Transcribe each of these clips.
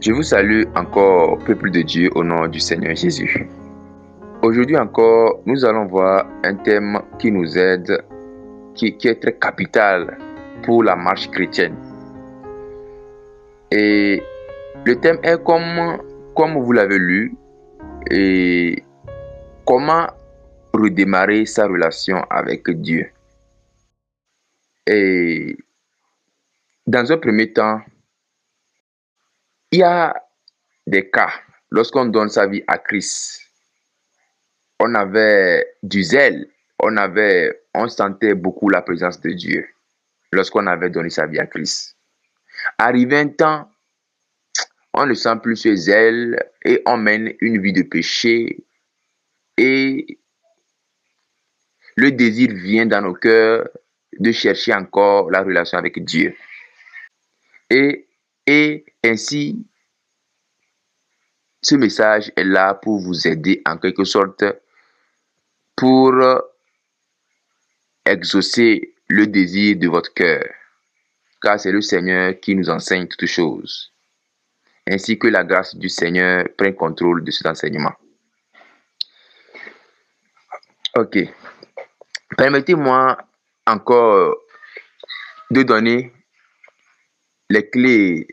Je vous salue encore, peuple de Dieu, au nom du Seigneur Jésus. Aujourd'hui encore, nous allons voir un thème qui nous aide, qui est très capital pour la marche chrétienne. Et le thème est comme vous l'avez lu, et comment redémarrer sa relation avec Dieu. Et dans un premier temps, il y a des cas, lorsqu'on donne sa vie à Christ, on avait du zèle, on sentait beaucoup la présence de Dieu lorsqu'on avait donné sa vie à Christ. Arrivé un temps, on ne sent plus ce zèle et on mène une vie de péché et le désir vient dans nos cœurs de chercher encore la relation avec Dieu. Et ainsi, ce message est là pour vous aider en quelque sorte pour exaucer le désir de votre cœur, car c'est le Seigneur qui nous enseigne toutes choses, ainsi que la grâce du Seigneur prenne contrôle de cet enseignement. Ok. Permettez-moi encore de donner les clés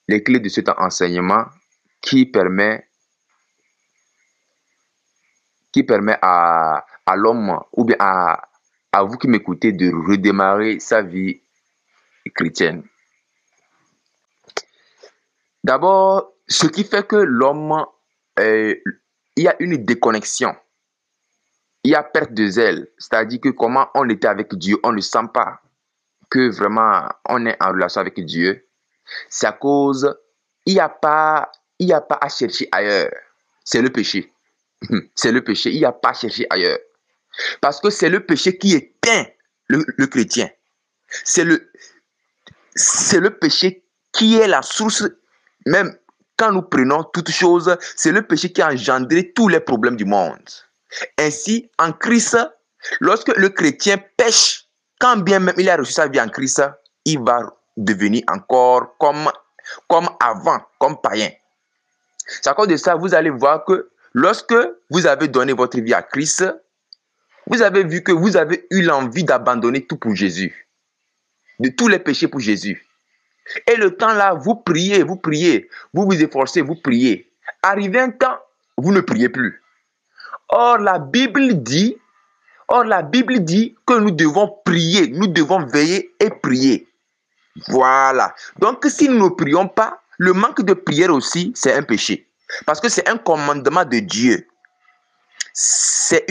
de cet enseignement qui permet à l'homme ou bien à vous qui m'écoutez de redémarrer sa vie chrétienne. D'abord, ce qui fait que l'homme, il y a une déconnexion, il y a perte de zèle, c'est-à-dire que comment on était avec Dieu, on ne sent pas que vraiment on est en relation avec Dieu, c'est à cause, il n'y a pas à chercher ailleurs, c'est le péché. C'est le péché, il n'y a pas à chercher ailleurs. Parce que c'est le péché qui éteint le chrétien. C'est le péché qui est la source, même quand nous prenons toutes choses, c'est le péché qui a engendré tous les problèmes du monde. Ainsi, en Christ, lorsque le chrétien pêche, quand bien même il a reçu sa vie en Christ, il va devenir encore comme avant, comme païen. C'est à cause de ça, vous allez voir que lorsque vous avez donné votre vie à Christ, vous avez vu que vous avez eu l'envie d'abandonner tout pour Jésus, de tous les péchés pour Jésus. Et le temps là, vous priez, vous vous efforcez, vous priez. Arrivé un temps, vous ne priez plus. Or, la Bible dit que nous devons prier, nous devons veiller et prier. Voilà. Donc, si nous ne prions pas, le manque de prière aussi, c'est un péché. Parce que c'est un commandement de Dieu. C'est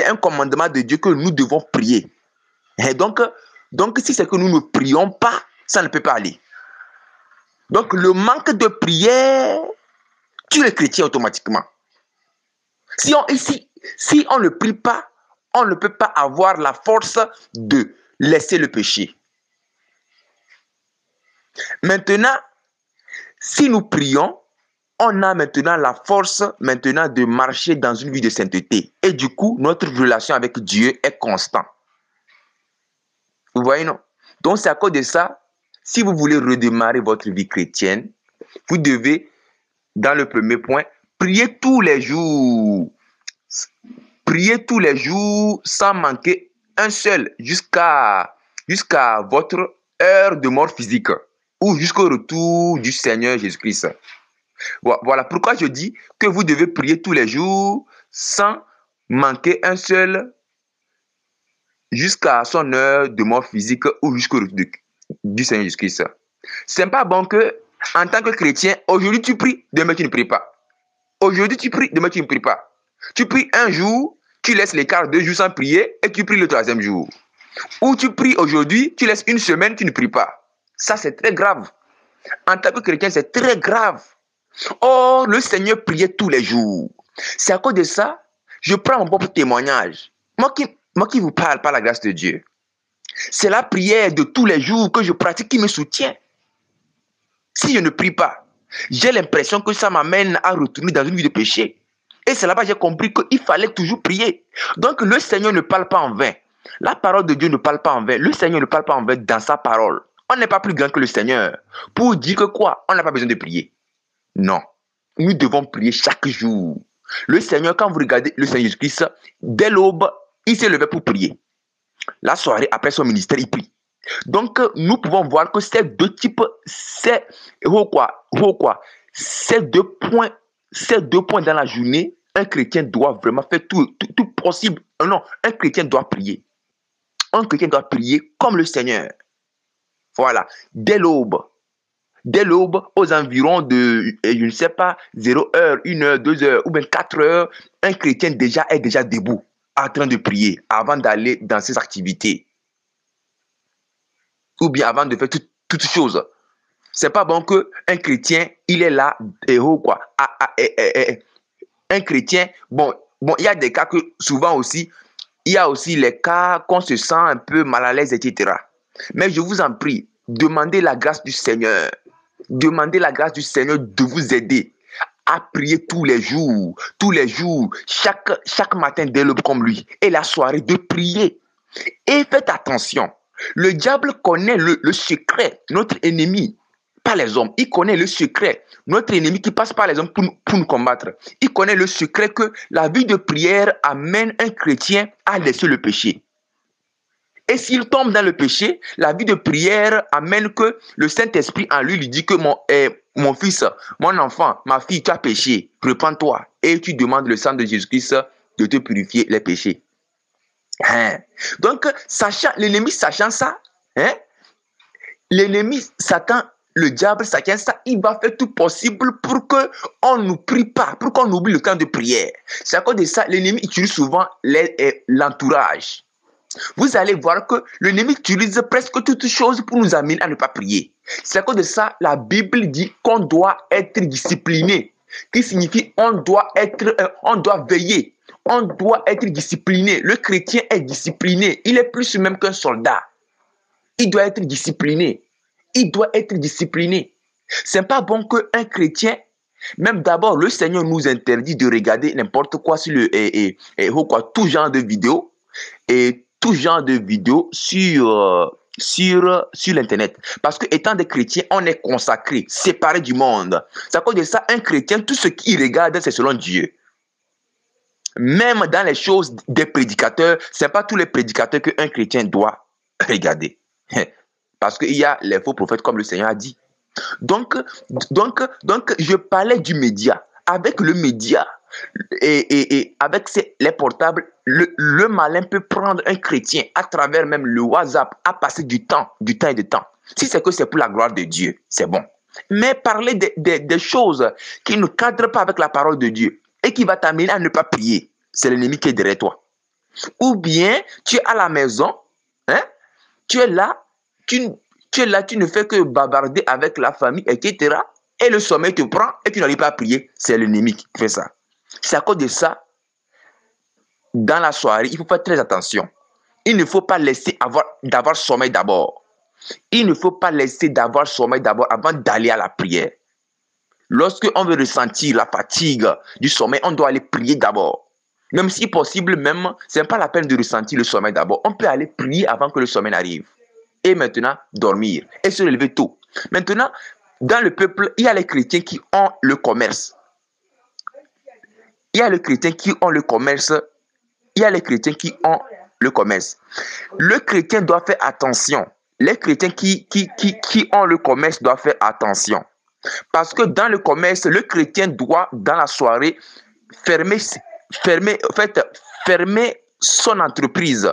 un commandement de Dieu que nous devons prier. Et donc si c'est que nous ne prions pas, ça ne peut pas aller. Donc, le manque de prière tue les chrétiens automatiquement. Si on ne prie pas, on ne peut pas avoir la force de laisser le péché. Maintenant, si nous prions, on a maintenant la force de marcher dans une vie de sainteté. Et du coup, notre relation avec Dieu est constante. Vous voyez, non? Donc, c'est à cause de ça, si vous voulez redémarrer votre vie chrétienne, vous devez, dans le premier point, prier tous les jours. Priez tous les jours sans manquer un seul jusqu'à votre heure de mort physique ou jusqu'au retour du Seigneur Jésus-Christ. Voilà pourquoi je dis que vous devez prier tous les jours sans manquer un seul jusqu'à son heure de mort physique ou jusqu'au retour du Seigneur Jésus-Christ. C'est pas bon que, en tant que chrétien, aujourd'hui tu pries, demain tu ne pries pas. Aujourd'hui tu pries, demain tu ne pries pas. Tu pries un jour, tu laisses l'écart 2 jours sans prier et tu pries le 3e jour. Ou tu pries aujourd'hui, tu laisses une semaine, tu ne pries pas. Ça, c'est très grave. En tant que chrétien, c'est très grave. Or, le Seigneur priait tous les jours. C'est à cause de ça, je prends mon propre témoignage. Moi qui vous parle par la grâce de Dieu. C'est la prière de tous les jours que je pratique qui me soutient. Si je ne prie pas, j'ai l'impression que ça m'amène à retourner dans une vie de péché. Et c'est là-bas que j'ai compris qu'il fallait toujours prier. Donc le Seigneur ne parle pas en vain. La parole de Dieu ne parle pas en vain. Le Seigneur ne parle pas en vain dans sa parole. On n'est pas plus grand que le Seigneur. Pour dire que quoi? On n'a pas besoin de prier. Non. Nous devons prier chaque jour. Le Seigneur, quand vous regardez le Seigneur Jésus-Christ, dès l'aube, il s'est levé pour prier. La soirée, après son ministère, il prie. Donc, nous pouvons voir que ces deux types, ces deux points dans la journée, un chrétien doit vraiment faire tout possible. Non, un chrétien doit prier. Un chrétien doit prier comme le Seigneur. Voilà, dès l'aube, aux environs de, je ne sais pas, 0 heure, 1 heure, 2 heures ou bien 4 heures, un chrétien est déjà debout, en train de prier, avant d'aller dans ses activités. Ou bien avant de faire toutes choses. C'est pas bon qu'un chrétien, il est là, un chrétien, bon, il y a des cas que souvent aussi, il y a aussi les cas qu'on se sent un peu mal à l'aise, etc. Mais je vous en prie, demandez la grâce du Seigneur. Demandez la grâce du Seigneur de vous aider à prier tous les jours, chaque matin dès l'aube comme lui, et la soirée de prier. Et faites attention, le diable connaît le secret, notre ennemi, pas les hommes, il connaît le secret, notre ennemi qui passe par les hommes pour nous combattre. Il connaît le secret que la vie de prière amène un chrétien à laisser le péché. Et s'il tombe dans le péché, la vie de prière amène que le Saint-Esprit en lui dit que mon fils, mon enfant, ma fille, tu as péché, repens-toi. Et tu demandes le sang de Jésus-Christ de te purifier les péchés. Donc, l'ennemi sachant ça, l'ennemi Satan, le diable sachant ça, il va faire tout possible pour qu'on ne prie pas, pour qu'on oublie le temps de prière. C'est à cause de ça, l'ennemi utilise souvent l'entourage. Vous allez voir que l'ennemi utilise presque toutes choses pour nous amener à ne pas prier. C'est à cause de ça, la Bible dit qu'on doit être discipliné, qui signifie on doit veiller, on doit être discipliné. Le chrétien est discipliné, il est plus même qu'un soldat. Il doit être discipliné. Il doit être discipliné. C'est pas bon qu'un chrétien, même d'abord, le Seigneur nous interdit de regarder n'importe quoi sur tout genre de vidéos et tout genre de vidéos sur l'internet. Parce que étant des chrétiens, on est consacré, séparé du monde. C'est à cause de ça, un chrétien, tout ce qu'il regarde, c'est selon Dieu. Même dans les choses des prédicateurs, c'est pas tous les prédicateurs qu'un chrétien doit regarder. Parce qu'il y a les faux prophètes, comme le Seigneur a dit. Donc, je parlais du média. Avec le média et avec les portables, le malin peut prendre un chrétien à travers même le WhatsApp à passer du temps et du temps. Si c'est que c'est pour la gloire de Dieu, c'est bon. Mais parler des choses qui ne cadrent pas avec la parole de Dieu et qui va t'amener à ne pas prier, c'est l'ennemi qui est derrière toi. Ou bien, tu es à la maison, tu es là, tu ne fais que bavarder avec la famille, etc. Et le sommeil te prend et tu n'arrives pas à prier. C'est l'ennemi qui fait ça. C'est à cause de ça, dans la soirée, il faut faire très attention. Il ne faut pas laisser d'avoir sommeil d'abord. Il ne faut pas laisser d'avoir sommeil d'abord avant d'aller à la prière. Lorsqu'on veut ressentir la fatigue du sommeil, on doit aller prier d'abord. Même si possible, ce n'est pas la peine de ressentir le sommeil d'abord. On peut aller prier avant que le sommeil n'arrive. Et maintenant, dormir et se lever tôt. Maintenant, dans le peuple, il y a les chrétiens qui ont le commerce. Il y a les chrétiens qui ont le commerce. Il y a les chrétiens qui ont le commerce. Le chrétien doit faire attention. Les chrétiens qui ont le commerce doivent faire attention. Parce que dans le commerce, le chrétien doit, dans la soirée, fermer son entreprise.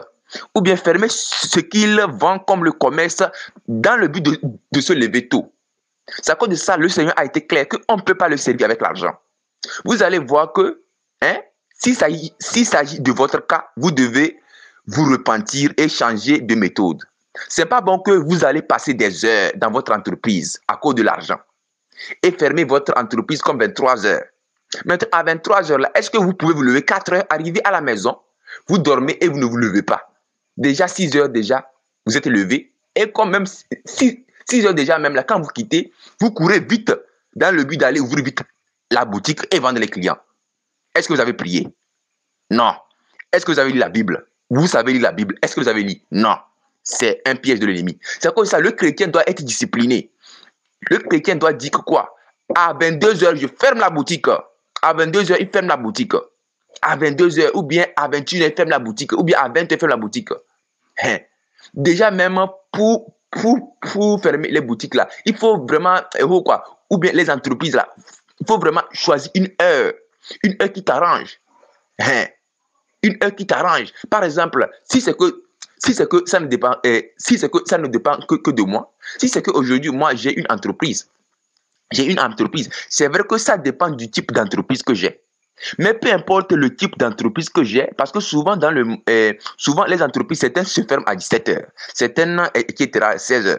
Ou bien fermer ce qu'il vend comme le commerce dans le but de se lever tôt. C'est à cause de ça, le Seigneur a été clair qu'on ne peut pas le servir avec l'argent. Vous allez voir que, s'il s'agit de votre cas, vous devez vous repentir et changer de méthode. Ce n'est pas bon que vous allez passer des heures dans votre entreprise à cause de l'argent et fermer votre entreprise comme 23 heures. Maintenant, à 23 heures, là, est-ce que vous pouvez vous lever 4 heures, arriver à la maison, vous dormez et vous ne vous levez pas? Déjà 6 heures déjà, vous êtes levé. Et quand même 6 heures déjà, même là, quand vous quittez, vous courez vite dans le but d'aller ouvrir vite la boutique et vendre les clients. Est-ce que vous avez prié? Non. Est-ce que vous avez lu la Bible? Vous savez lire la Bible. Est-ce que vous avez lu? Non. c'est un piège de l'ennemi. C'est à cause de ça, le chrétien doit être discipliné. Le chrétien doit dire que quoi? À 22h, je ferme la boutique. À 22h, il ferme la boutique. À 22h, ou bien à 21h, il ferme la boutique. Ou bien à 20h, il ferme la boutique. Hein? Déjà, même pour fermer les boutiques là, il faut vraiment, quoi? Ou bien les entreprises là, il faut vraiment choisir une heure qui t'arrange. Hein? Une heure qui t'arrange. Par exemple, si c'est que ça ne dépend, que de moi, si c'est qu'aujourd'hui, moi, j'ai une entreprise, c'est vrai que ça dépend du type d'entreprise que j'ai. Mais peu importe le type d'entreprise que j'ai, parce que souvent, souvent les entreprises, certaines se ferment à 17h, certaines, etc., à 16h,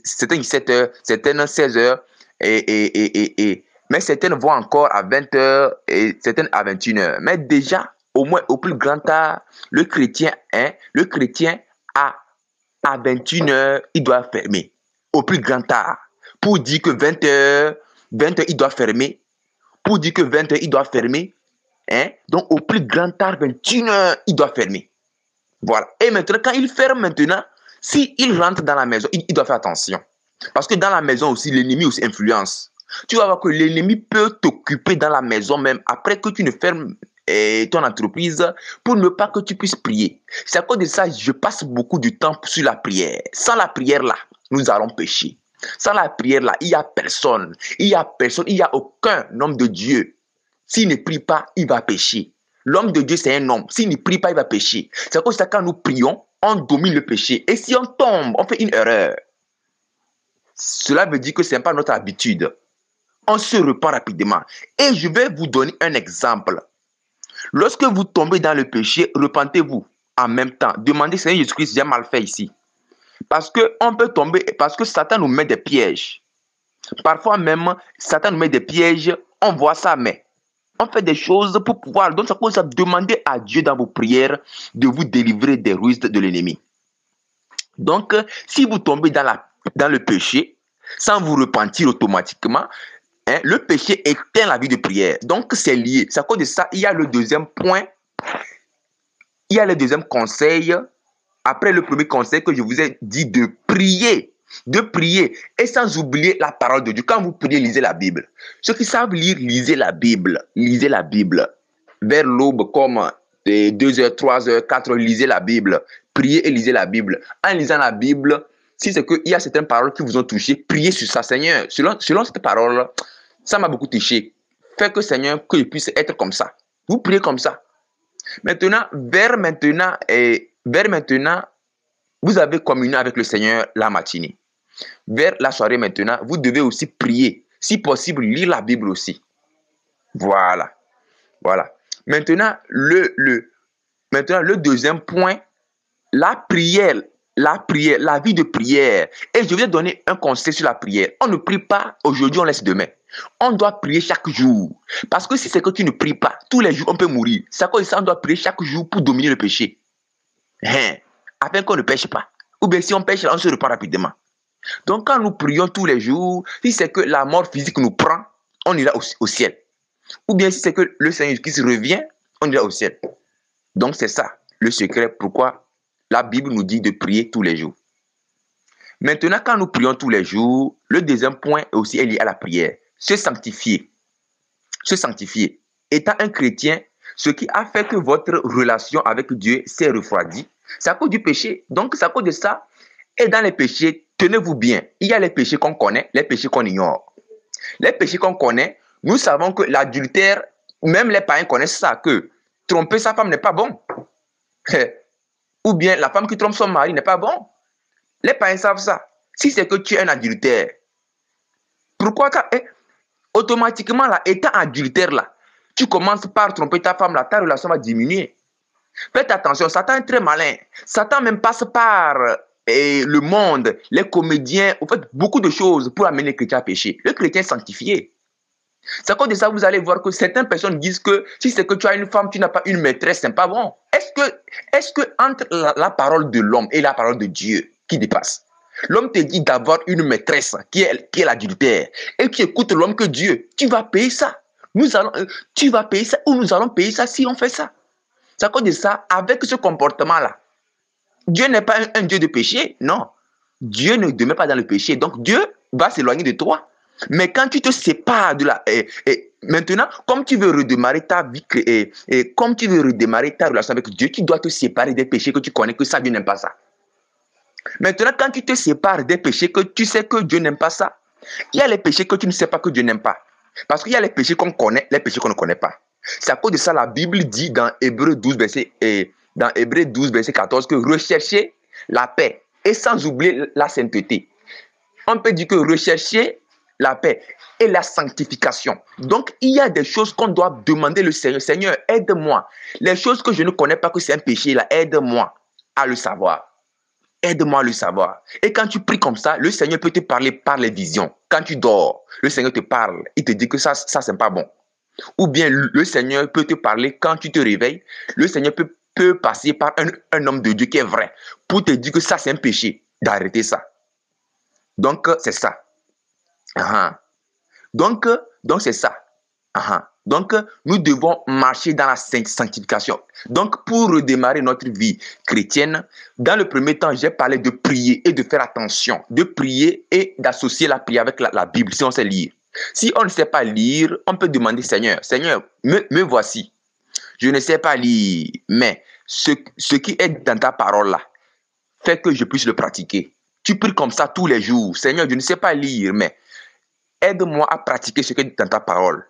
certaines 17h, certaines 16h, mais certaines vont encore à 20h et certaines à 21h. Mais déjà, au moins, au plus grand tard, le chrétien à 21h, il doit fermer. Au plus grand tard. Pour dire que 20h, il doit fermer. Pour dire que 20h, il doit fermer. Hein? Donc, au plus grand tard, 21h, il doit fermer. Voilà. Et maintenant, quand il ferme maintenant, s'il rentre dans la maison, il doit faire attention. Parce que dans la maison aussi, l'ennemi aussi influence. Tu vas voir que l'ennemi peut t'occuper dans la maison même après que tu ne fermes ton entreprise pour ne pas que tu puisses prier. C'est à cause de ça, je passe beaucoup de temps sur la prière. Sans la prière là, nous allons pécher. Sans la prière là, il n'y a personne. Il n'y a aucun homme de Dieu. S'il ne prie pas, il va pécher. L'homme de Dieu, c'est un homme. S'il ne prie pas, il va pécher. C'est à cause de ça, quand nous prions, on domine le péché. Et si on tombe, on fait une erreur. Cela veut dire que ce n'est pas notre habitude. On se repent rapidement. Et je vais vous donner un exemple. Lorsque vous tombez dans le péché, repentez-vous en même temps. Demandez, Seigneur Jésus-Christ, j'ai mal fait ici. Parce qu'on peut tomber, parce que Satan nous met des pièges. Parfois même, Satan nous met des pièges, on voit ça, mais on fait des choses pour pouvoir. Donc, ça peut demander à Dieu dans vos prières de vous délivrer des ruses de l'ennemi. Donc, si vous tombez dans le péché, sans vous repentir automatiquement, hein, le péché éteint la vie de prière. Donc, c'est lié. C'est à cause de ça, il y a le deuxième point. Il y a le deuxième conseil. Après le premier conseil que je vous ai dit de prier. De prier. Et sans oublier la parole de Dieu. Quand vous priez, lisez la Bible. Ceux qui savent lire, lisez la Bible. Lisez la Bible. Vers l'aube, comme 2h, 3h, 4h, lisez la Bible. Priez et lisez la Bible. En lisant la Bible, si c'est qu'il y a certaines paroles qui vous ont touché, priez sur ça. Seigneur, selon cette parole, ça m'a beaucoup touché. Fais que, Seigneur, que je puisse être comme ça. Vous priez comme ça. Maintenant, vers maintenant, vous avez communié avec le Seigneur la matinée. Vers la soirée maintenant, vous devez aussi prier. Si possible, lire la Bible aussi. Voilà. Voilà. Maintenant, le deuxième point, la prière, la vie de prière. Et je vais donner un conseil sur la prière. On ne prie pas aujourd'hui, on laisse demain. On doit prier chaque jour. Parce que si c'est que tu ne pries pas, tous les jours, on peut mourir. C'est à cause de ça, on doit prier chaque jour pour dominer le péché. Hein? Afin qu'on ne pêche pas. Ou bien si on pêche, on se repart rapidement. Donc quand nous prions tous les jours, si c'est que la mort physique nous prend, on ira au ciel. Ou bien si c'est que le Seigneur qui se revient, on ira au ciel. Donc c'est ça le secret pourquoi la Bible nous dit de prier tous les jours. Maintenant, quand nous prions tous les jours, le deuxième point aussi est lié à la prière. Se sanctifier. Se sanctifier. Étant un chrétien, ce qui a fait que votre relation avec Dieu s'est refroidie, c'est à cause du péché. Donc, c'est à cause de ça. Et dans les péchés, tenez-vous bien. Il y a les péchés qu'on connaît, les péchés qu'on ignore. Les péchés qu'on connaît, nous savons que l'adultère, même les païens connaissent ça, que tromper sa femme n'est pas bon. Ou bien la femme qui trompe son mari n'est pas bon. Les païens savent ça. Si c'est que tu es un adultère, pourquoi automatiquement, là, étant adultère, là, tu commences par tromper ta femme, là, ta relation va diminuer. Faites attention, Satan est très malin. Satan même passe par le monde, les comédiens, en fait, beaucoup de choses pour amener les chrétiens à pécher. Le chrétien est sanctifié. C'est à cause de ça, vous allez voir que certaines personnes disent que si c'est que tu as une femme, tu n'as pas une maîtresse, c'est pas bon. Est-ce que entre la parole de l'homme et la parole de Dieu qui dépasse, l'homme te dit d'avoir une maîtresse qui est l'adultère, et tu écoutes l'homme que Dieu, tu vas payer ça. Tu vas payer ça ou nous allons payer ça si on fait ça. C'est à cause de ça, avec ce comportement-là, Dieu n'est pas un Dieu de péché, non. Dieu ne demeure pas dans le péché, donc Dieu va s'éloigner de toi. Mais quand tu te sépares de la... maintenant, comme tu veux redémarrer ta vie, comme tu veux redémarrer ta relation avec Dieu, tu dois te séparer des péchés que tu connais, que ça, Dieu n'aime pas ça. Maintenant, quand tu te sépares des péchés que tu sais que Dieu n'aime pas ça, il y a les péchés que tu ne sais pas que Dieu n'aime pas. Parce qu'il y a les péchés qu'on connaît, les péchés qu'on ne connaît pas. C'est à cause de ça la Bible dit dans Hébreux 12, verset 14, que rechercher la paix et sans oublier la sainteté. On peut dire que rechercher la paix et la sanctification. Donc, il y a des choses qu'on doit demander le Seigneur. Seigneur, aide-moi. Les choses que je ne connais pas que c'est un péché, là, aide-moi à le savoir. Aide-moi à le savoir. Et quand tu pries comme ça, le Seigneur peut te parler par les visions. Quand tu dors, le Seigneur te parle. Il te dit que ça c'est pas bon. Ou bien le Seigneur peut te parler quand tu te réveilles. Le Seigneur peut passer par un homme de Dieu qui est vrai pour te dire que ça, c'est un péché. D'arrêter ça. Donc, c'est ça. Donc, c'est ça. Donc, nous devons marcher dans la sanctification. Donc, pour redémarrer notre vie chrétienne, dans le premier temps, j'ai parlé de prier et de faire attention. De prier et d'associer la prière avec la Bible, si on sait lire. Si on ne sait pas lire, on peut demander, Seigneur, me voici. Je ne sais pas lire, mais ce qui est dans ta parole là, fait que je puisse le pratiquer. Tu pries comme ça tous les jours. Seigneur, je ne sais pas lire, mais aide-moi à pratiquer ce qui est dans ta parole.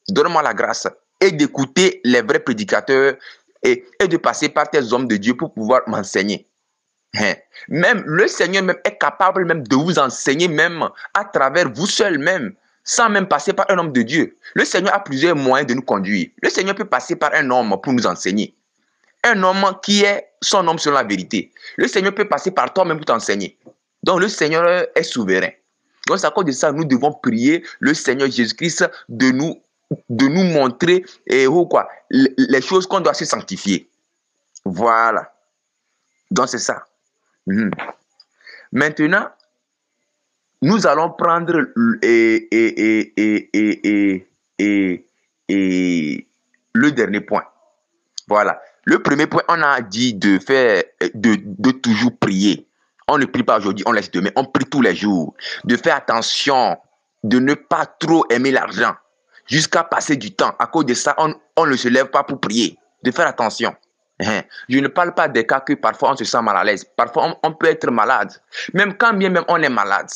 Donne-moi la grâce et d'écouter les vrais prédicateurs et de passer par tes hommes de Dieu pour pouvoir m'enseigner. Même le Seigneur même est capable même de vous enseigner même à travers vous seul même, sans même passer par un homme de Dieu. Le Seigneur a plusieurs moyens de nous conduire. Le Seigneur peut passer par un homme pour nous enseigner. Un homme qui est son homme selon la vérité. Le Seigneur peut passer par toi-même pour t'enseigner. Donc le Seigneur est souverain. Donc c'est à cause de ça, nous devons prier le Seigneur Jésus-Christ de nous montrer les choses qu'on doit se sanctifier. Voilà. Donc c'est ça. Maintenant, nous allons prendre le dernier point. Voilà. Le premier point, on a dit de toujours prier. On ne prie pas aujourd'hui, on laisse demain. On prie tous les jours. De faire attention, de ne pas trop aimer l'argent. Jusqu'à passer du temps. À cause de ça, on ne se lève pas pour prier. De faire attention. Je ne parle pas des cas que parfois on se sent mal à l'aise. Parfois, on peut être malade. Même quand bien même on est malade.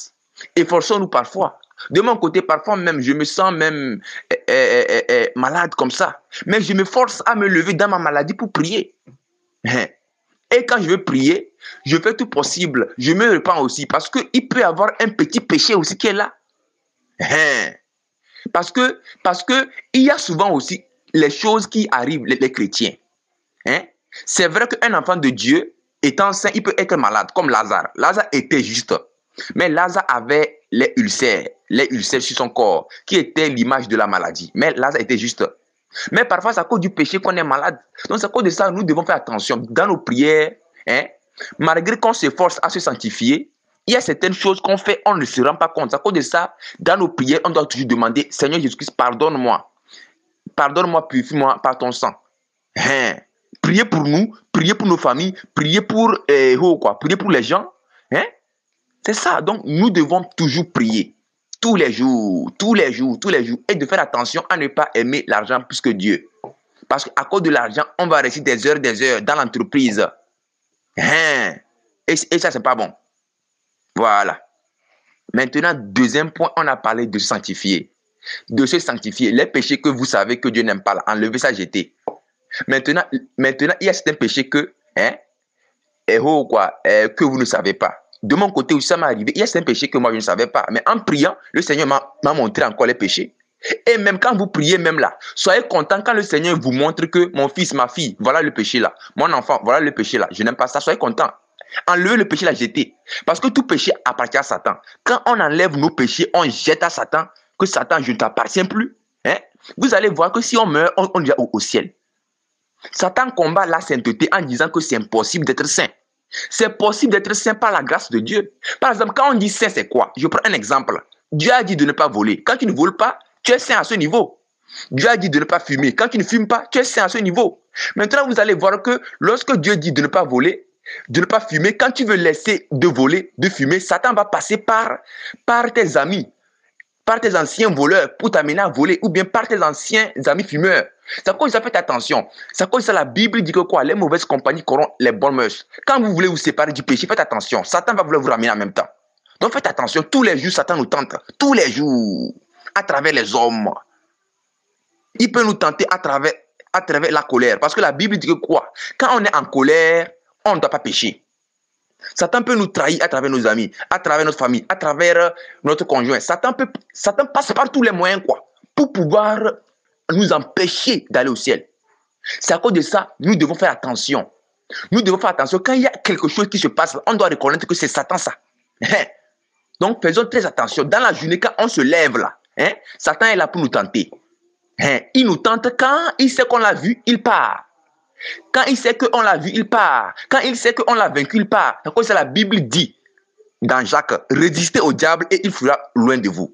Efforçons-nous parfois. De mon côté, parfois même, je me sens même malade comme ça. Mais je me force à me lever dans ma maladie pour prier. Et quand je veux prier, je fais tout possible. Je me repens aussi parce qu'il peut y avoir un petit péché aussi qui est là. Parce que il y a souvent aussi les choses qui arrivent, les chrétiens. C'est vrai qu'un enfant de Dieu, étant saint, il peut être malade, comme Lazare. Lazare était juste. Mais Lazare avait les ulcères sur son corps, qui étaient l'image de la maladie. Mais Lazare était juste. Mais parfois, c'est à cause du péché qu'on est malade. Donc, c'est à cause de ça, nous devons faire attention dans nos prières. Malgré qu'on s'efforce à se sanctifier, il y a certaines choses qu'on fait, on ne se rend pas compte. C'est à cause de ça, dans nos prières, on doit toujours demander, Seigneur Jésus-Christ, pardonne-moi. Pardonne-moi, purifie-moi par ton sang. Priez pour nous, priez pour nos familles, priez pour, priez pour les gens. C'est ça. Donc, nous devons toujours prier. Tous les jours, et de faire attention à ne pas aimer l'argent plus que Dieu. Parce qu'à cause de l'argent, on va rester des heures dans l'entreprise. Et ça, c'est pas bon. Voilà. Maintenant, deuxième point, on a parlé de sanctifier. De se sanctifier. Les péchés que vous savez que Dieu n'aime pas, enlevez ça, jetez. Maintenant, il y a certains péchés que vous ne savez pas. De mon côté, où ça m'est arrivé, il y a certains péchés que moi je ne savais pas. Mais en priant, le Seigneur m'a montré encore les péchés. Et même quand vous priez, même là, soyez content quand le Seigneur vous montre que mon fils, ma fille, voilà le péché là. Mon enfant, voilà le péché là. Je n'aime pas ça. Soyez content. Enlevez le péché là, jetez. Parce que tout péché appartient à Satan. Quand on enlève nos péchés, on jette à Satan, que Satan, je ne t'appartiens plus. Vous allez voir que si on meurt, on ira au ciel. Satan combat la sainteté en disant que c'est impossible d'être saint. C'est possible d'être saint par la grâce de Dieu. Par exemple, quand on dit saint, c'est quoi? Je prends un exemple. Dieu a dit de ne pas voler. Quand tu ne voles pas, tu es saint à ce niveau. Dieu a dit de ne pas fumer. Quand tu ne fumes pas, tu es saint à ce niveau. Maintenant, vous allez voir que lorsque Dieu dit de ne pas voler, de ne pas fumer, quand tu veux laisser de voler, de fumer, Satan va passer par tes amis, par tes anciens voleurs pour t'amener à voler, ou bien par tes anciens amis fumeurs. C'est à cause de ça, faites attention. C'est à cause de ça, la Bible dit que quoi? Les mauvaises compagnies corrompent les bonnes mœurs. Quand vous voulez vous séparer du péché, faites attention. Satan va vouloir vous ramener en même temps. Donc faites attention. Tous les jours, Satan nous tente. Tous les jours. À travers les hommes. Il peut nous tenter à travers la colère. Parce que la Bible dit que quoi? Quand on est en colère, on ne doit pas pécher. Satan peut nous trahir à travers nos amis, à travers notre famille, à travers notre conjoint. Satan passe par tous les moyens quoi, pour pouvoir nous empêcher d'aller au ciel. C'est à cause de ça, nous devons faire attention. Nous devons faire attention. Quand il y a quelque chose qui se passe, on doit reconnaître que c'est Satan ça. Donc faisons très attention. Dans la journée, quand on se lève là, Satan est là pour nous tenter. Il nous tente quand il sait qu'on l'a vu, il part. Quand il sait qu'on l'a vu, il part. Quand il sait qu'on l'a vaincu, il part. C'est comme ça la Bible dit dans Jacques, résistez au diable et il fuira loin de vous.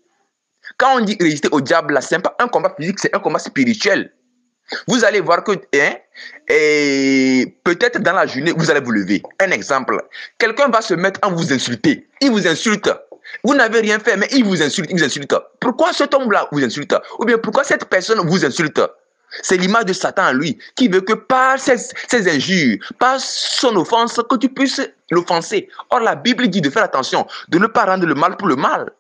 Quand on dit résister au diable, là, ce n'est pas un combat physique, c'est un combat spirituel. Vous allez voir que peut-être dans la journée, vous allez vous lever. Un exemple, quelqu'un va se mettre à vous insulter. Il vous insulte. Vous n'avez rien fait, mais il vous insulte. Pourquoi cet homme-là vous insulte? Ou bien pourquoi cette personne vous insulte? C'est l'image de Satan en lui, qui veut que par ses injures, par son offense, que tu puisses l'offenser. Or, la Bible dit de faire attention, de ne pas rendre le mal pour le mal.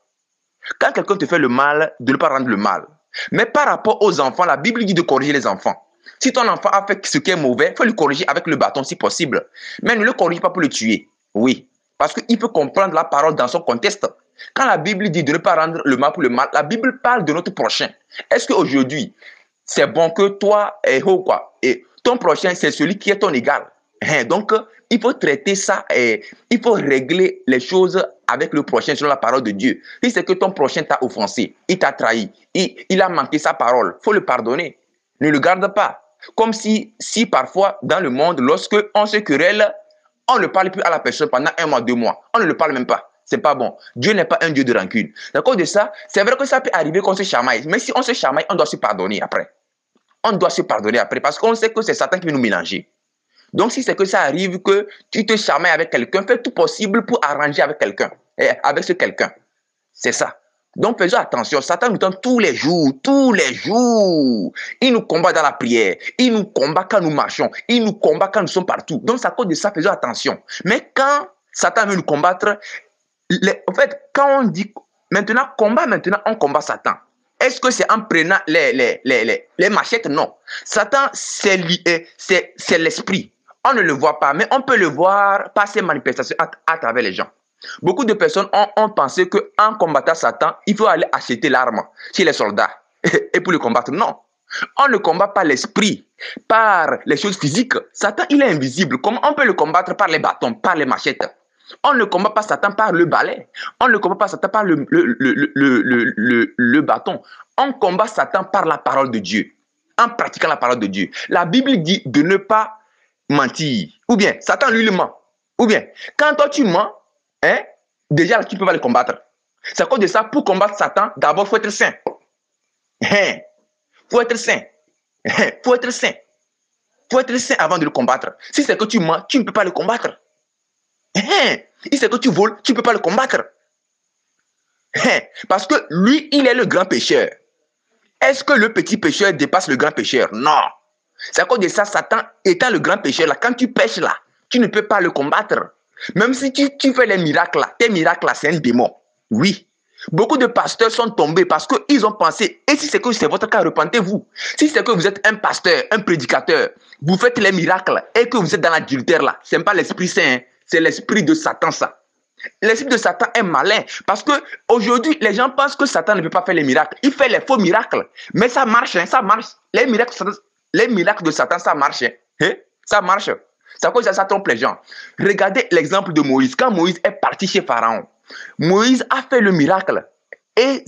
Quand quelqu'un te fait le mal, de ne pas rendre le mal. Mais par rapport aux enfants, la Bible dit de corriger les enfants. Si ton enfant a fait ce qui est mauvais, il faut le corriger avec le bâton si possible. Mais ne le corrige pas pour le tuer. Oui, parce qu'il peut comprendre la parole dans son contexte. Quand la Bible dit de ne pas rendre le mal pour le mal, la Bible parle de notre prochain. Est-ce qu'aujourd'hui, c'est bon que toi, et ton prochain, c'est celui qui est ton égal? Donc, il faut traiter ça, il faut régler les choses avec le prochain selon la parole de Dieu. Si c'est que ton prochain t'a offensé, il t'a trahi, il a manqué sa parole, il faut le pardonner. Ne le garde pas. Comme si parfois, dans le monde, lorsque on se querelle, on ne parle plus à la personne pendant 1 mois, 2 mois. On ne le parle même pas. C'est pas bon. Dieu n'est pas un Dieu de rancune. À cause de ça, c'est vrai que ça peut arriver qu'on se chamaille. Mais si on se chamaille, on doit se pardonner après. On doit se pardonner après parce qu'on sait que c'est Satan qui veut nous mélanger. Donc, si c'est que ça arrive que tu te chamailles avec quelqu'un, fais tout possible pour arranger avec quelqu'un. Avec ce quelqu'un. C'est ça. Donc, faisons attention. Satan nous tente tous les jours. Tous les jours. Il nous combat dans la prière. Il nous combat quand nous marchons. Il nous combat quand nous sommes partout. Donc, c'est à cause de ça, faisons attention. Mais quand Satan veut nous combattre, en fait, quand on dit maintenant, on combat Satan. Est-ce que c'est en prenant les machettes? Non. Satan, c'est l'esprit. On ne le voit pas, mais on peut le voir par ses manifestations à travers les gens. Beaucoup de personnes ont pensé qu'en combattant Satan, il faut aller acheter l'arme chez les soldats et pour le combattre. Non. On ne combat pas l'esprit par les choses physiques. Satan, il est invisible. Comment on peut le combattre par les bâtons, par les machettes? On ne combat pas Satan par le balai. On ne combat pas Satan par le bâton. On combat Satan par la parole de Dieu. En pratiquant la parole de Dieu. La Bible dit de ne pas mentir. Ou bien, Satan lui le ment. Ou bien, quand toi tu mens, déjà tu ne peux pas le combattre. C'est à cause de ça, pour combattre Satan, d'abord il faut être saint. Il faut être saint. Il faut être saint. Il faut être saint avant de le combattre. Si c'est que tu mens, tu ne peux pas le combattre. Si c'est que tu voles, tu ne peux pas le combattre. Parce que lui, il est le grand pécheur. Est-ce que le petit pécheur dépasse le grand pécheur? Non. C'est à cause de ça, Satan étant le grand pécheur, là, quand tu pêches là, tu ne peux pas le combattre. Même si tu fais les miracles là, tes miracles là, c'est un démon. Oui. Beaucoup de pasteurs sont tombés parce qu'ils ont pensé, et si c'est que c'est votre cas, repentez-vous. Si c'est que vous êtes un pasteur, un prédicateur, vous faites les miracles et que vous êtes dans l'adultère là, ce n'est pas l'Esprit Saint, c'est l'esprit de Satan ça. L'esprit de Satan est malin parce que aujourd'hui les gens pensent que Satan ne peut pas faire les miracles. Il fait les faux miracles, mais ça marche, ça marche. Les miracles de Satan, ça marche, ça marche. C'est à cause de ça trompe les gens. Regardez l'exemple de Moïse. Quand Moïse est parti chez Pharaon, Moïse a fait le miracle et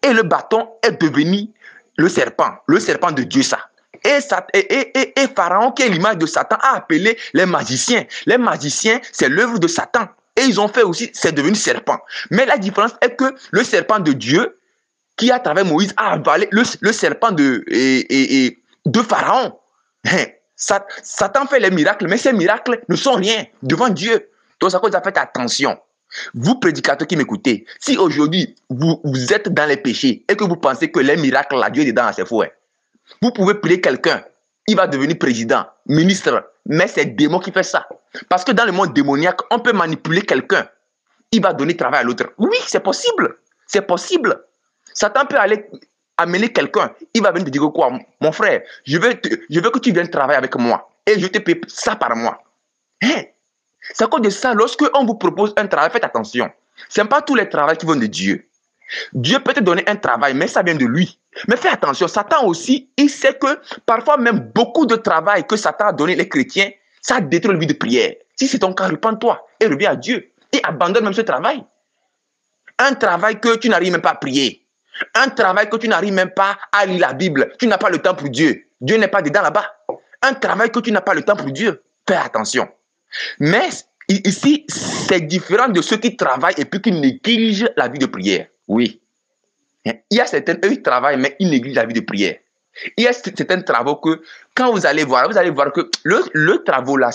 le bâton est devenu le serpent de Dieu ça. Et Pharaon, qui est l'image de Satan, a appelé les magiciens. Les magiciens, c'est l'œuvre de Satan. Et ils ont fait aussi, c'est devenu serpent. Mais la différence est que le serpent de Dieu, qui à travers Moïse a avalé le serpent de Pharaon. Satan fait les miracles, mais ces miracles ne sont rien devant Dieu. Donc, ça cause à faire attention. Vous, prédicateurs qui m'écoutez, si aujourd'hui vous êtes dans les péchés et que vous pensez que les miracles, là, Dieu est dedans, c'est faux. Hein. Vous pouvez prier quelqu'un, il va devenir président, ministre, mais c'est le démon qui fait ça. Parce que dans le monde démoniaque, on peut manipuler quelqu'un, il va donner travail à l'autre. Oui, c'est possible. C'est possible. Satan peut aller amener quelqu'un, il va venir te dire quoi, mon frère, je veux que tu viennes travailler avec moi et je te paye ça par mois. Hein? C'est à cause de ça, lorsque on vous propose un travail, faites attention. Ce n'est pas tous les travaux qui viennent de Dieu. Dieu peut te donner un travail, mais ça vient de lui. Mais fais attention, Satan aussi, il sait que parfois même beaucoup de travail que Satan a donné les chrétiens, ça détruit le vie de prière. Si c'est ton cas, repends-toi et reviens à Dieu. Et abandonne même ce travail. Un travail que tu n'arrives même pas à prier. Un travail que tu n'arrives même pas à lire la Bible. Tu n'as pas le temps pour Dieu. Dieu n'est pas dedans là-bas. Un travail que tu n'as pas le temps pour Dieu. Fais attention. Mais ici, c'est différent de ceux qui travaillent et puis qui négligent la vie de prière. Oui. Il y a certains, eux, ils travaillent, mais ils négligent la vie de prière. Il y a certains travaux que, quand vous allez voir que les travaux là,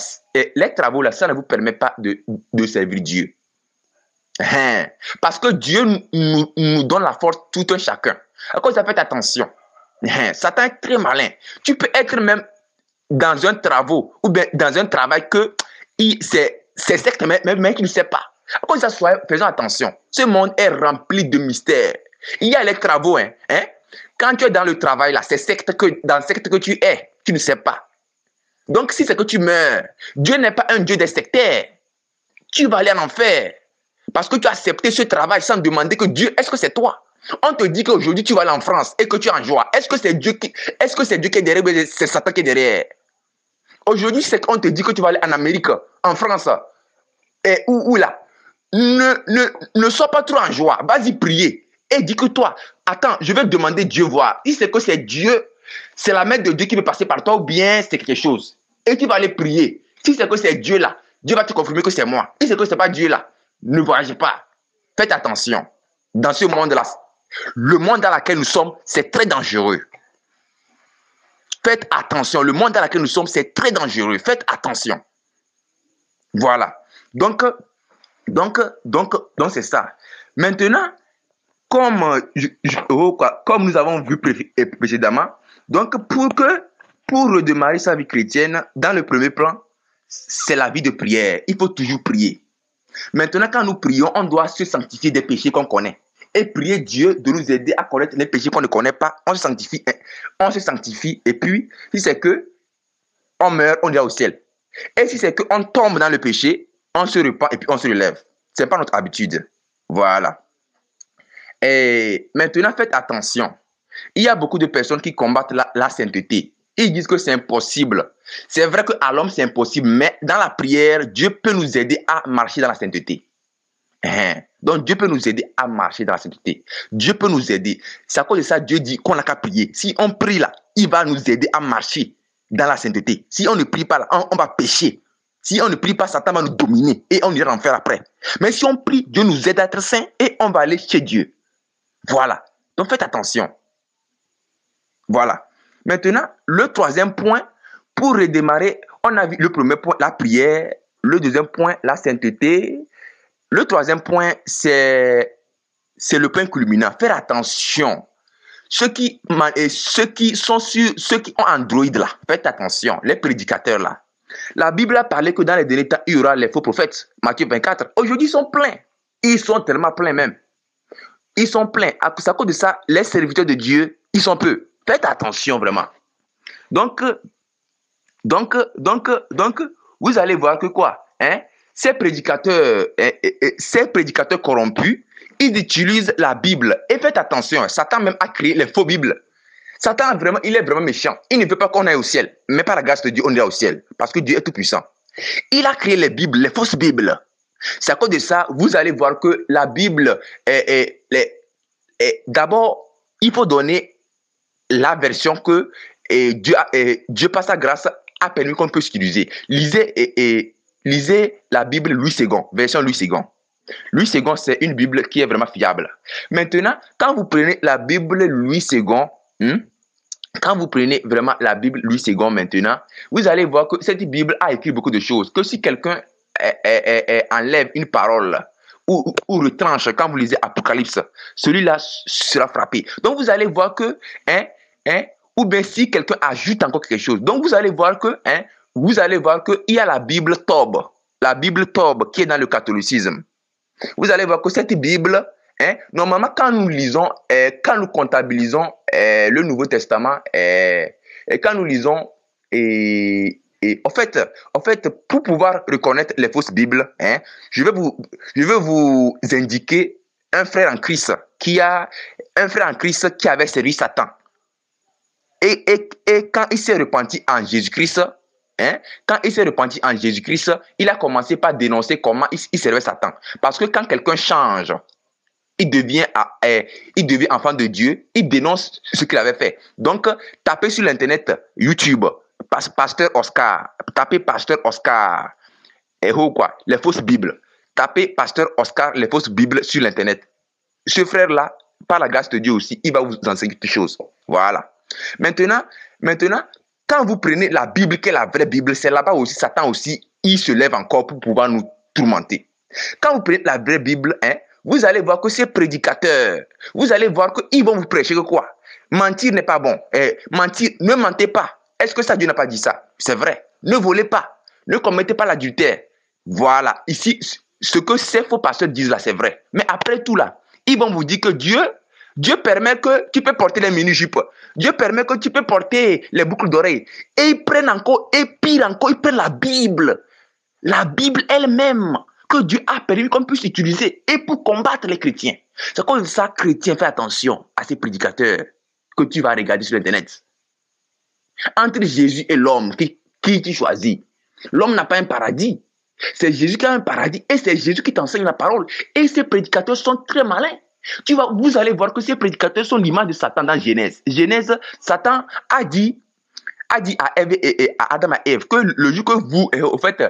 ça ne vous permet pas de servir Dieu. Parce que Dieu nous donne la force tout un chacun. À cause de ça, faites attention. Satan est très malin. Tu peux être même dans un travail ou bien dans un travail que c'est secte, mais qu'il ne sait pas. À cause de ça, faisons attention. Ce monde est rempli de mystères. Il y a les travaux. Quand tu es dans le travail, là, c'est dans le secte que tu es, tu ne sais pas. Donc, si c'est que tu meurs, Dieu n'est pas un Dieu des sectaires. Tu vas aller en enfer. Parce que tu as accepté ce travail sans demander que Dieu, est-ce que c'est toi? On te dit qu'aujourd'hui tu vas aller en France et que tu es en joie. Est-ce que c'est Dieu qui est derrière ou c'est Satan qui est derrière? Aujourd'hui, c'est qu'on te dit que tu vas aller en Amérique, en France, et où là. Ne sois pas trop en joie. Vas-y prier. Et dis que toi, attends, je vais demander Dieu voir. Si c'est que c'est Dieu, c'est la main de Dieu qui veut passer par toi ou bien c'est quelque chose. Et tu vas aller prier. Si c'est que c'est Dieu là, Dieu va te confirmer que c'est moi. Si c'est que ce n'est pas Dieu là, ne voyagez pas. Faites attention. Dans ce monde-là, le monde dans lequel nous sommes, c'est très dangereux. Faites attention. Le monde dans lequel nous sommes, c'est très dangereux. Faites attention. Voilà. Donc c'est ça. Maintenant, comme nous avons vu précédemment, donc pour redémarrer sa vie chrétienne, dans le premier plan, c'est la vie de prière. Il faut toujours prier. Maintenant, quand nous prions, on doit se sanctifier des péchés qu'on connaît. Et prier Dieu de nous aider à connaître les péchés qu'on ne connaît pas. On se sanctifie. Et puis, si c'est que on meurt, on ira au ciel. Et si c'est qu'on tombe dans le péché, on se repent et puis on se relève. Ce n'est pas notre habitude. Voilà. Et maintenant, faites attention. Il y a beaucoup de personnes qui combattent la sainteté. Ils disent que c'est impossible. C'est vrai qu'à l'homme, c'est impossible. Mais dans la prière, Dieu peut nous aider à marcher dans la sainteté. Donc, Dieu peut nous aider à marcher dans la sainteté. Dieu peut nous aider. C'est à cause de ça, Dieu dit qu'on n'a qu'à prier. Si on prie là, il va nous aider à marcher dans la sainteté. Si on ne prie pas là, on va pécher. Si on ne prie pas, Satan va nous dominer et on ira en faire après. Mais si on prie, Dieu nous aide à être saints et on va aller chez Dieu. Voilà. Donc, faites attention. Voilà. Maintenant, le troisième point, pour redémarrer, on a vu le premier point, la prière. Le deuxième point, la sainteté. Le troisième point, c'est le point culminant. Faire attention. Ceux qui ont Android là, faites attention. Les prédicateurs là. La Bible a parlé que dans les derniers temps, il y aura les faux prophètes. Matthieu 24. Aujourd'hui, ils sont pleins. Ils sont tellement pleins même. Ils sont pleins. À cause de ça, les serviteurs de Dieu, ils sont peu. Faites attention vraiment. Donc, vous allez voir que quoi? Ces prédicateurs corrompus, ils utilisent la Bible. Et faites attention, Satan même a créé les faux Bibles. Satan, il est vraiment méchant. Il ne veut pas qu'on aille au ciel. Mais par la grâce de Dieu, on ira au ciel. Parce que Dieu est tout puissant. Il a créé les Bibles, les fausses Bibles. C'est à cause de ça, vous allez voir que la Bible d'abord, il faut donner la version que Dieu par sa grâce a permis qu'on puisse utiliser. Lisez la Bible Louis II, version Louis II. Louis II, c'est une Bible qui est vraiment fiable. Maintenant, quand vous prenez la Bible Louis II, Quand vous prenez vraiment la Bible Louis II maintenant, vous allez voir que cette Bible a écrit beaucoup de choses. Que si quelqu'un enlève une parole ou retranche, quand vous lisez Apocalypse, celui-là sera frappé. Donc vous allez voir que, ou bien si quelqu'un ajoute encore quelque chose. Donc vous allez voir que, il y a la Bible Tob, qui est dans le catholicisme. Vous allez voir que cette Bible, normalement, quand nous lisons, quand nous comptabilisons le Nouveau Testament, et quand nous lisons, en fait, pour pouvoir reconnaître les fausses Bibles, je vais vous indiquer un frère en Christ qui avait servi Satan. Et quand il s'est repenti en Jésus-Christ, il a commencé par dénoncer comment il servait Satan. Parce que quand quelqu'un change, il devient enfant de Dieu, il dénonce ce qu'il avait fait. Donc, tapez sur l'internet, YouTube, Pasteur Oscar, tapez Pasteur Oscar, les fausses Bibles. Tapez Pasteur Oscar, les fausses Bibles sur l'internet. Ce frère-là, par la grâce de Dieu aussi, il va vous enseigner toutes choses. Voilà. Maintenant, quand vous prenez la Bible, qui est la vraie Bible, c'est là-bas aussi, Satan aussi, il se lève encore pour pouvoir nous tourmenter. Quand vous prenez la vraie Bible, vous allez voir que ces prédicateurs, vous allez voir qu'ils vont vous prêcher que quoi? Mentir n'est pas bon. Mentir, ne mentez pas. Est-ce que ça, Dieu n'a pas dit ça? C'est vrai. Ne volez pas. Ne commettez pas l'adultère. Voilà. Ici, ce que ces faux pasteurs disent là, c'est vrai. Mais après tout là, ils vont vous dire que Dieu permet que tu peux porter les mini-jupes. Dieu permet que tu peux porter les boucles d'oreilles. Et ils prennent encore, et pire encore, ils prennent la Bible. La Bible elle-même, que Dieu a permis qu'on puisse utiliser et pour combattre les chrétiens. C'est à cause de ça, chrétiens, fais attention à ces prédicateurs que tu vas regarder sur Internet. Entre Jésus et l'homme, qui tu choisis? L'homme n'a pas un paradis. C'est Jésus qui a un paradis et c'est Jésus qui t'enseigne la parole. Et ces prédicateurs sont très malins. Vous allez voir que ces prédicateurs sont l'image de Satan dans Genèse. Genèse, Satan a dit à Ève et à Adam et Ève que le jour que vous, au fait,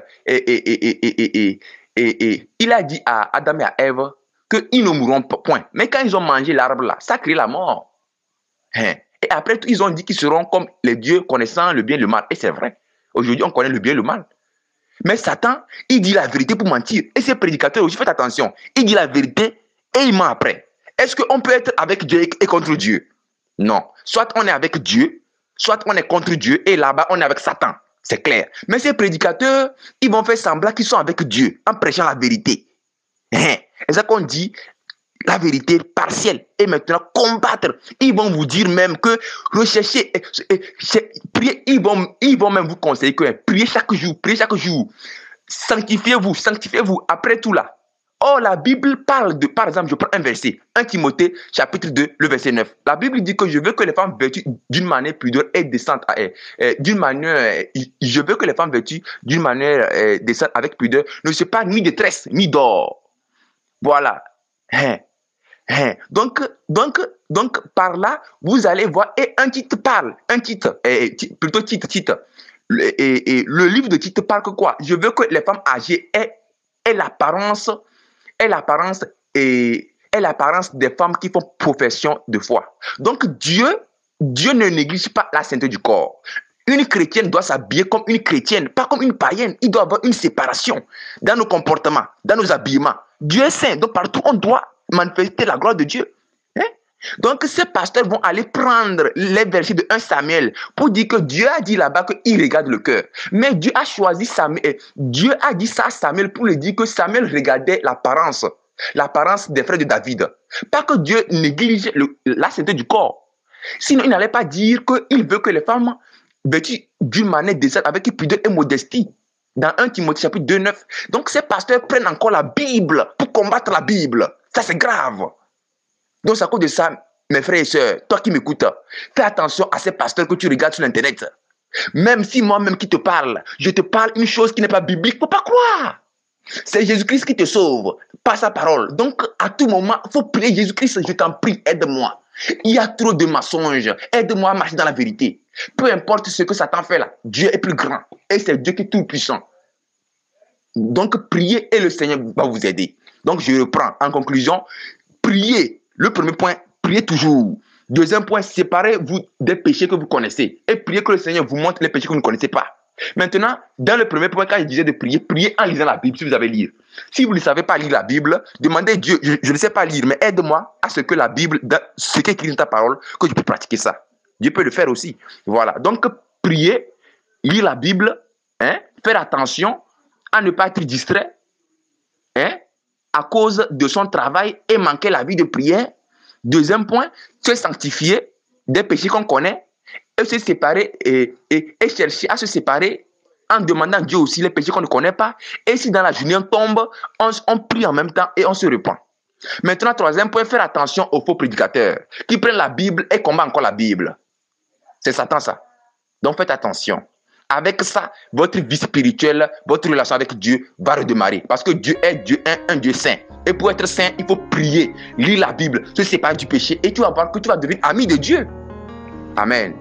il a dit à Adam et à Ève qu'ils ne mourront point. Mais quand ils ont mangé l'arbre là, ça crée la mort. Et après tout, ils ont dit qu'ils seront comme les dieux connaissant le bien et le mal. Et c'est vrai. Aujourd'hui, on connaît le bien et le mal. Mais Satan, il dit la vérité pour mentir. Et ces prédicateurs aussi, faites attention. Il dit la vérité et il ment après. Est-ce qu'on peut être avec Dieu et contre Dieu? Non. Soit on est avec Dieu, soit on est contre Dieu et là-bas, on est avec Satan. C'est clair. Mais ces prédicateurs, ils vont faire semblant qu'ils sont avec Dieu en prêchant la vérité. C'est ça qu'on dit, la vérité partielle. Et maintenant, combattre. Ils vont vous dire même que rechercher, prier, ils vont même vous conseiller que priez chaque jour, Sanctifiez-vous. Après tout là. Oh, la Bible parle de, par exemple, je prends un verset, 1 Timothée, chapitre 2, le verset 9. La Bible dit que je veux que les femmes vêtues d'une manière pudeur et décente, je veux que les femmes vêtues d'une manière décente avec pudeur ne soient pas ni de tresse, ni d'or. Voilà. Donc, par là, vous allez voir, et un titre parle, le livre de Tite parle que quoi? Je veux que les femmes âgées aient l'apparence des femmes qui font profession de foi. Donc Dieu ne néglige pas la sainteté du corps. Une chrétienne doit s'habiller comme une chrétienne, pas comme une païenne. Il doit y avoir une séparation dans nos comportements, dans nos habillements. Dieu est saint, donc partout on doit manifester la gloire de Dieu. Donc ces pasteurs vont aller prendre les versets de 1 Samuel pour dire que Dieu a dit là-bas qu'il regarde le cœur. Mais Dieu a choisi Samuel. Dieu a dit ça à Samuel pour lui dire que Samuel regardait l'apparence des frères de David. Pas que Dieu néglige la sainteté du corps. Sinon, il n'allait pas dire qu'il veut que les femmes vêtues d'une manière décente avec pudeur et modestie. Dans 1 Timothée chapitre 2, 9. Donc ces pasteurs prennent encore la Bible pour combattre la Bible. Ça c'est grave. Donc, c'est à cause de ça, mes frères et sœurs, toi qui m'écoutes, fais attention à ces pasteurs que tu regardes sur Internet. Même si moi-même qui te parle, je te parle une chose qui n'est pas biblique, il ne faut pas croire. C'est Jésus-Christ qui te sauve, pas sa parole. Donc, à tout moment, il faut prier Jésus-Christ, je t'en prie, aide-moi. Il y a trop de mensonges, aide-moi à marcher dans la vérité. Peu importe ce que Satan fait là, Dieu est plus grand et c'est Dieu qui est tout puissant. Donc, priez et le Seigneur va vous aider. Donc, je reprends. En conclusion, priez. Le premier point, priez toujours. Deuxième point, séparez-vous des péchés que vous connaissez et priez que le Seigneur vous montre les péchés que vous ne connaissez pas. Maintenant, dans le premier point, quand il disait de prier, priez en lisant la Bible si vous savez lire. Si vous ne savez pas lire la Bible, demandez Dieu, je ne sais pas lire, mais aide-moi à ce que la Bible, ce qui est écrit dans ta parole, que je puisse pratiquer ça. Dieu peut le faire aussi. Voilà. Donc, prier, lire la Bible, faire attention à ne pas être distrait à cause de son travail et manquer la vie de prière. Deuxième point, se sanctifier des péchés qu'on connaît et se séparer et chercher à se séparer en demandant à Dieu aussi les péchés qu'on ne connaît pas. Et si dans la journée on tombe, on prie en même temps et on se repent. Maintenant, troisième point, faire attention aux faux prédicateurs qui prennent la Bible et combattent encore la Bible. C'est Satan ça. Donc faites attention. Avec ça, votre vie spirituelle, votre relation avec Dieu va redémarrer. Parce que Dieu est Dieu, un Dieu saint. Et pour être saint, il faut prier, lire la Bible, se séparer du péché. Et tu vas voir que tu vas devenir ami de Dieu. Amen.